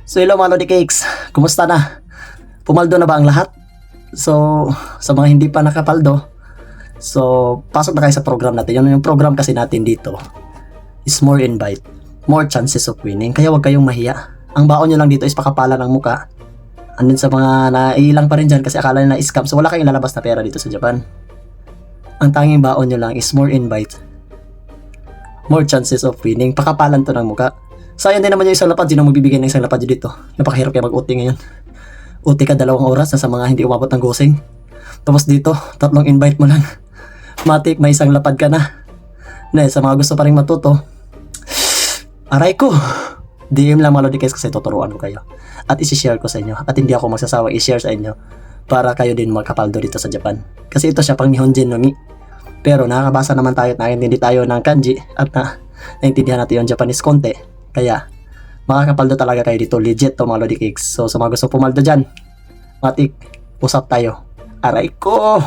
So hello mga Lodi Cakes, kumusta na? Pumaldo na ba ang lahat? So sa mga hindi pa nakapaldo, so pasok na kayo sa program natin. Yung program kasi natin dito is more invite, more chances of winning. Kaya huwag kayong mahiya. Ang baon nyo lang dito is pakapala ng muka. Andun sa mga naiilang pa rin dyan kasi akala nila scam. So wala kayong lalabas na pera dito sa Japan. Ang tanging baon nyo lang is more invite, more chances of winning. Pakapalan to ng muka. Sayang din naman yung isang lapad. Sino magbibigay ng isang lapad dito? Napakahirap kaya mag-OT ngayon. OT ka 2 oras na sa mga hindi umabot ng gosing. Tapos dito, 3 invite mo lang. Matik, may isang lapad ka na. Sa mga gusto pa rin matuto, aray ko, DM lang mga Lodi Cakes kasi tuturuan ko kayo. At isi-share ko sa inyo. At hindi ako magsasawa i-share sa inyo para kayo din magkapaldo dito sa Japan. Kasi ito siya pang Nihonjin no Mi. Pero nakakabasa naman tayo at nakintindi tayo ng kanji at naintindihan natin yung Japanese konti. Kaya makakapaldo talaga kayo dito. Legit to mga Lodi Cakes. So sa mga gusto pumaldo dyan, matik, usap tayo. Aray ko!